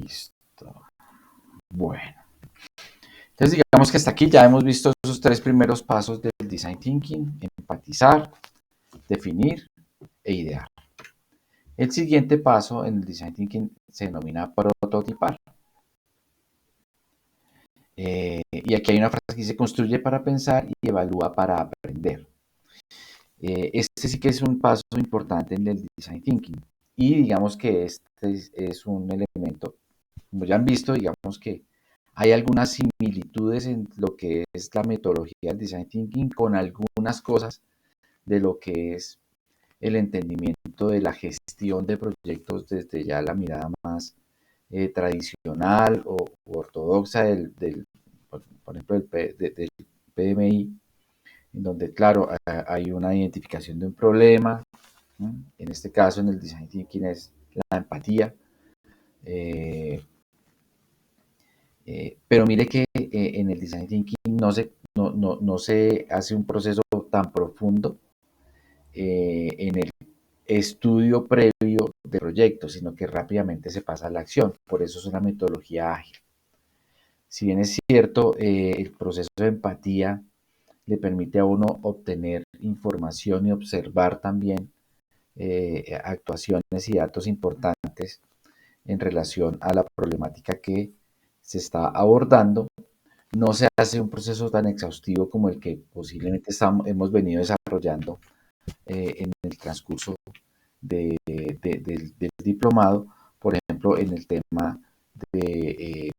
Listo. Bueno. Entonces, digamos que hasta aquí ya hemos visto esos 3 primeros pasos del Design Thinking: empatizar, definir e idear. El siguiente paso en el Design Thinking se denomina prototipar. Y aquí hay una frase que dice: construye para pensar y evalúa para aprender. Este sí que es un paso importante en el Design Thinking. Y digamos que este es un elemento, como ya han visto, digamos que hay algunas similitudes en lo que es la metodología del Design Thinking con algunas cosas de lo que es el entendimiento de la gestión de proyectos desde ya la mirada más tradicional o ortodoxa por ejemplo, del PMI, en donde, claro, hay una identificación de un problema. En este caso, en el Design Thinking es la empatía. Pero mire que en el Design Thinking no se hace un proceso tan profundo en el estudio previo de proyectos, sino que rápidamente se pasa a la acción. Por eso es una metodología ágil. Si bien es cierto, el proceso de empatía le permite a uno obtener información y observar también actuaciones y datos importantes en relación a la problemática que se está abordando. No se hace un proceso tan exhaustivo como el que posiblemente hemos venido desarrollando en el transcurso del diplomado, por ejemplo, en el tema de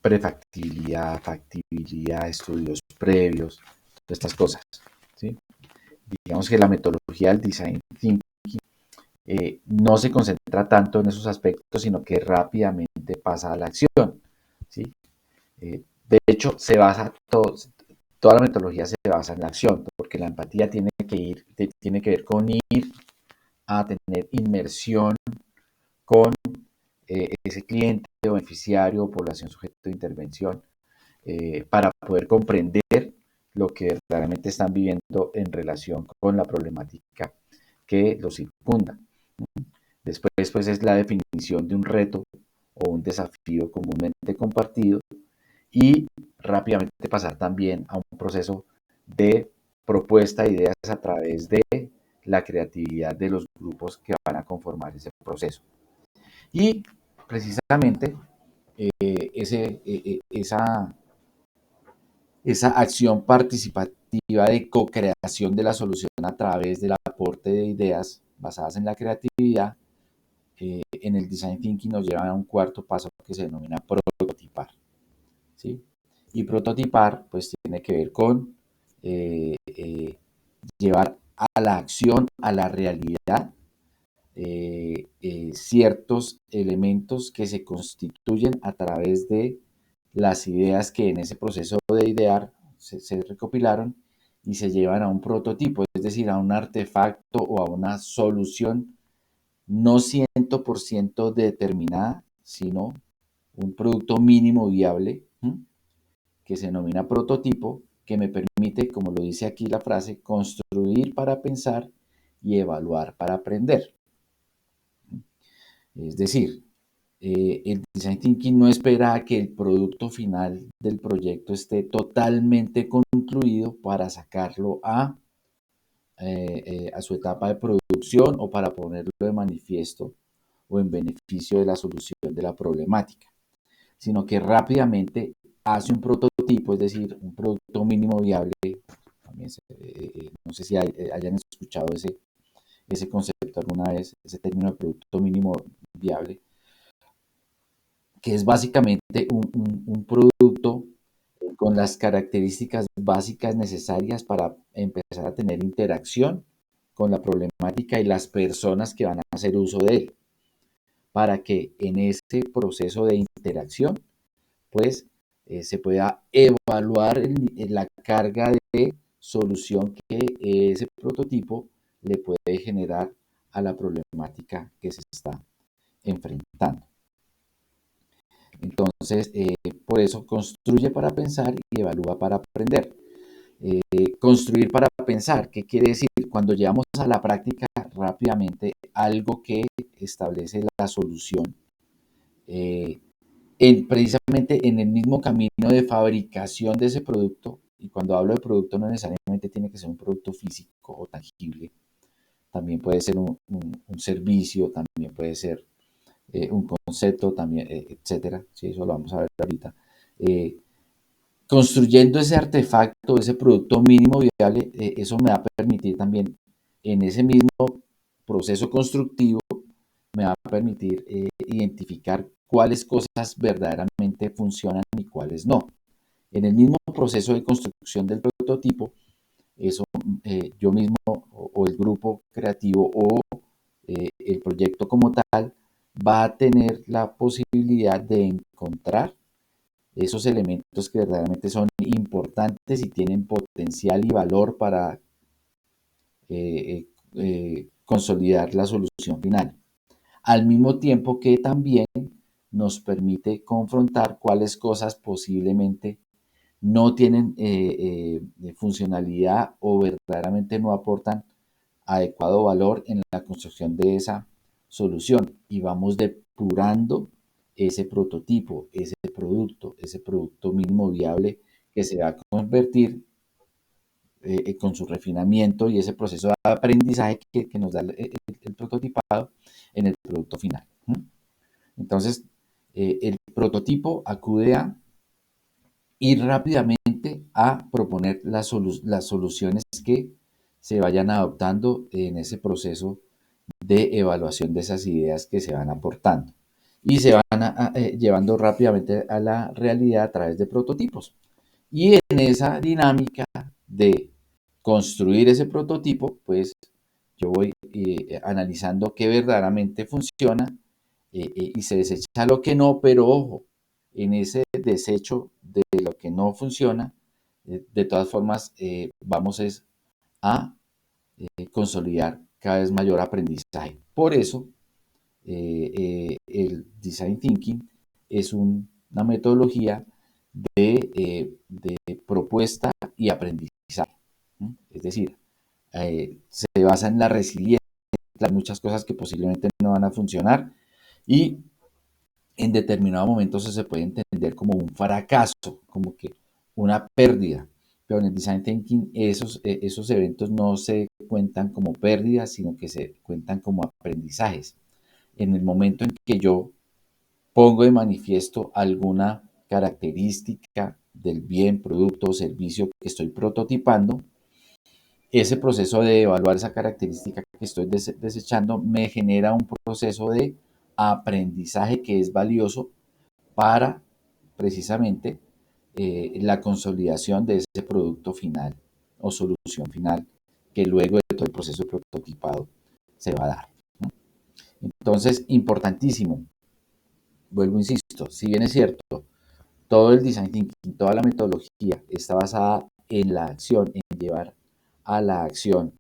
prefactibilidad, factibilidad, estudios previos, todas estas cosas, ¿sí? Digamos que la metodología del Design Thinking no se concentra tanto en esos aspectos, sino que rápidamente pasa a la acción, ¿sí? De hecho, toda la metodología se basa en la acción, porque la empatía tiene que ver con ir a tener inmersión con ese cliente o beneficiario o población sujeto de intervención para poder comprender lo que verdaderamente están viviendo en relación con la problemática que los circunda. Después, pues, es la definición de un reto o un desafío comúnmente compartido y rápidamente pasar también a un proceso de propuesta de ideas a través de la creatividad de los grupos que van a conformar ese proceso. Y precisamente esa acción participativa de co-creación de la solución a través del aporte de ideas basadas en la creatividad, en el Design Thinking nos lleva a un cuarto paso que se denomina prototipar, ¿sí? Y prototipar pues tiene que ver con llevar a la acción, a la realidad, ciertos elementos que se constituyen a través de las ideas que en ese proceso de idear se recopilaron y se llevan a un prototipo, es decir, a un artefacto o a una solución no 100% determinada, sino un producto mínimo viable, que se denomina prototipo, que me permite, como lo dice aquí la frase, construir para pensar y evaluar para aprender. Es decir, el Design Thinking no espera a que el producto final del proyecto esté totalmente concluido para sacarlo a su etapa de producción o para ponerlo de manifiesto o en beneficio de la solución de la problemática, sino que rápidamente hace un prototipo, es decir, un producto mínimo viable. También no sé si hayan escuchado ese concepto alguna vez, ese término de producto mínimo viable, que es básicamente un producto con las características básicas necesarias para empezar a tener interacción con la problemática y las personas que van a hacer uso de él, para que en ese proceso de interacción pues se pueda evaluar la carga de solución que ese prototipo le puede generar a la problemática que se está enfrentando. Entonces, por eso construye para pensar y evalúa para aprender. Construir para pensar, ¿qué quiere decir? Cuando llevamos a la práctica rápidamente algo que establece la solución precisamente en el mismo camino de fabricación de ese producto. Y cuando hablo de producto no necesariamente tiene que ser un producto físico o tangible, también puede ser un servicio, también puede ser un concepto, también, etcétera. Sí, eso lo vamos a ver ahorita. Eh, Construyendo ese artefacto, ese producto mínimo viable, eso me va a permitir también en ese mismo proceso constructivo, me va a permitir identificar cuáles cosas verdaderamente funcionan y cuáles no. En el mismo proceso de construcción del prototipo, eso yo mismo o el grupo creativo o el proyecto como tal va a tener la posibilidad de encontrar esos elementos que verdaderamente son importantes y tienen potencial y valor para consolidar la solución final. Al mismo tiempo que también nos permite confrontar cuáles cosas posiblemente no tienen funcionalidad o verdaderamente no aportan adecuado valor en la construcción de esa solución y vamos depurando ese prototipo, ese producto mínimo viable que se va a convertir con su refinamiento y ese proceso de aprendizaje que nos da el prototipado en el producto final. Entonces, el prototipo acude a ir rápidamente a proponer las soluciones que se vayan adoptando en ese proceso de evaluación de esas ideas que se van aportando y se van llevando rápidamente a la realidad a través de prototipos. Y en esa dinámica de construir ese prototipo, pues yo voy analizando qué verdaderamente funciona y se desecha lo que no, pero ojo, en ese desecho de lo que no funciona, de todas formas vamos a consolidar cada vez mayor aprendizaje. Por eso, el Design Thinking es una metodología de propuesta y aprendizaje. Es decir, se basa en la resiliencia, hay muchas cosas que posiblemente no van a funcionar y en determinado momento se puede entender como un fracaso, como que una pérdida. Pero en el Design Thinking esos eventos no se cuentan como pérdidas, sino que se cuentan como aprendizajes. En el momento en que yo pongo de manifiesto alguna característica del bien, producto o servicio que estoy prototipando, ese proceso de evaluar esa característica que estoy desechando me genera un proceso de aprendizaje que es valioso para precisamente la consolidación de ese producto final o solución final que luego de todo el proceso de prototipado se va a dar, ¿no? Entonces, importantísimo, vuelvo, insisto, si bien es cierto, todo el design thinking, toda la metodología está basada en la acción, en llevar a la acción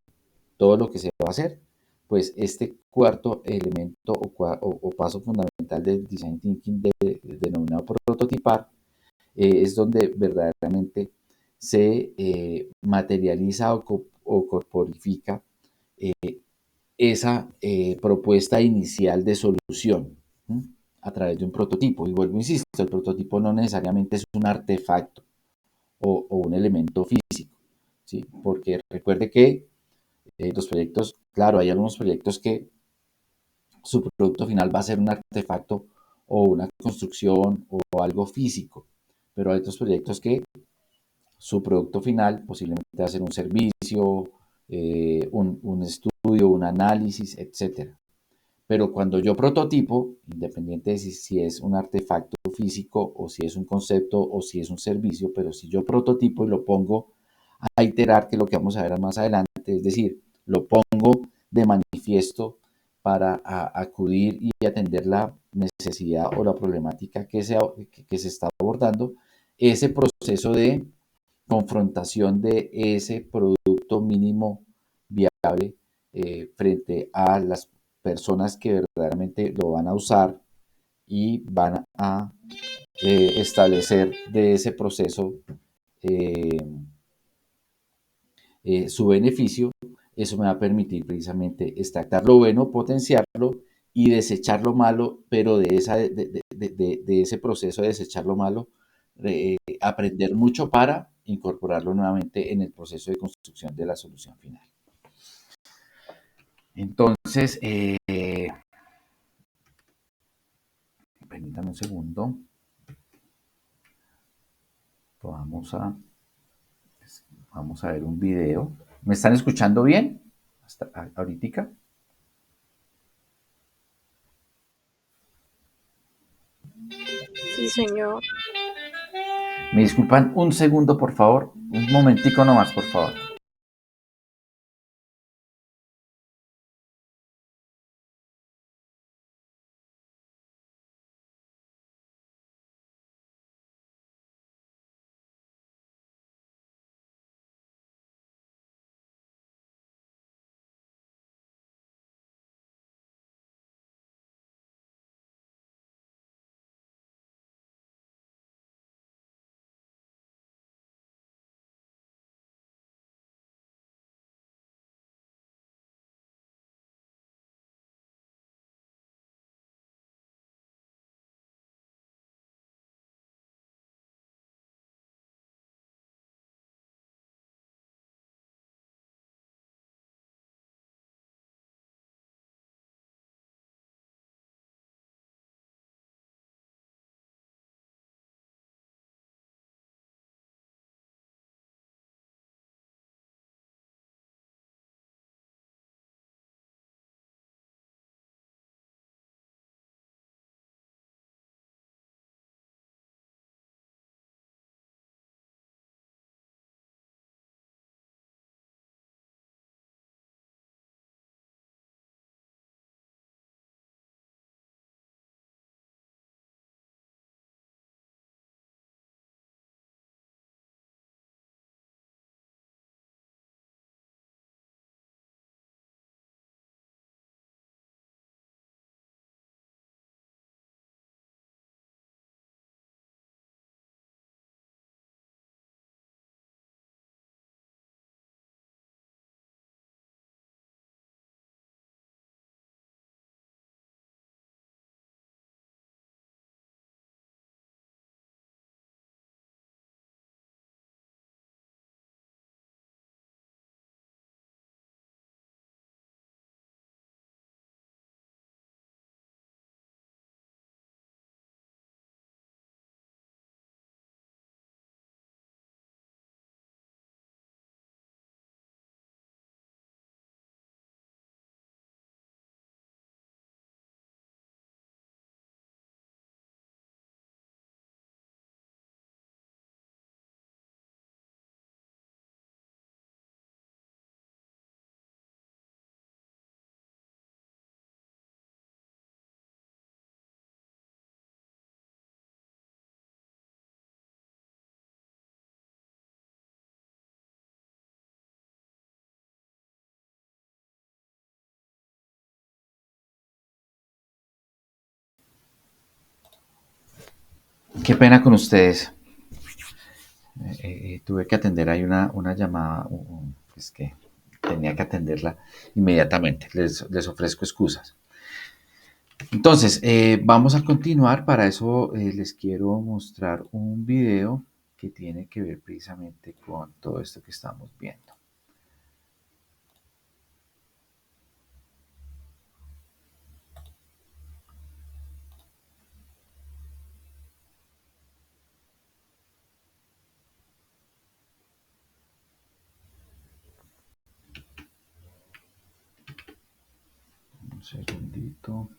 todo lo que se va a hacer, pues este cuarto elemento o paso fundamental del design thinking denominado prototipar es donde verdaderamente se materializa o corporifica eh, esa propuesta inicial de solución, ¿sí? A través de un prototipo. Y vuelvo, insisto, el prototipo no necesariamente es un artefacto o un elemento físico, ¿sí? Porque recuerde que los proyectos, claro, hay algunos proyectos que su producto final va a ser un artefacto o una construcción o algo físico, pero hay otros proyectos que su producto final posiblemente va a ser un servicio, un estudio, un análisis, etcétera. Pero cuando yo prototipo, independiente de si es un artefacto físico o si es un concepto o si es un servicio, pero si yo prototipo y lo pongo a iterar, que es lo que vamos a ver más adelante, es decir, lo pongo de manifiesto para acudir y atender la necesidad o la problemática que se está abordando, ese proceso de confrontación de ese producto mínimo viable frente a las personas que verdaderamente lo van a usar y van a establecer de ese proceso eh, su beneficio, eso me va a permitir precisamente extractar lo bueno, potenciarlo y desechar lo malo, pero de de ese proceso de desechar lo malo, aprender mucho para incorporarlo nuevamente en el proceso de construcción de la solución final. Entonces, permítanme un segundo. Vamos a ver un video. ¿Me están escuchando bien? Hasta ahorita. Sí, señor. Me disculpan un segundo, por favor. Un momentico nomás, por favor. Qué pena con ustedes. Tuve que atender ahí una llamada, pues que tenía que atenderla inmediatamente. Les ofrezco excusas. Entonces, vamos a continuar. Para eso les quiero mostrar un video que tiene que ver precisamente con todo esto que estamos viendo. Un segundito.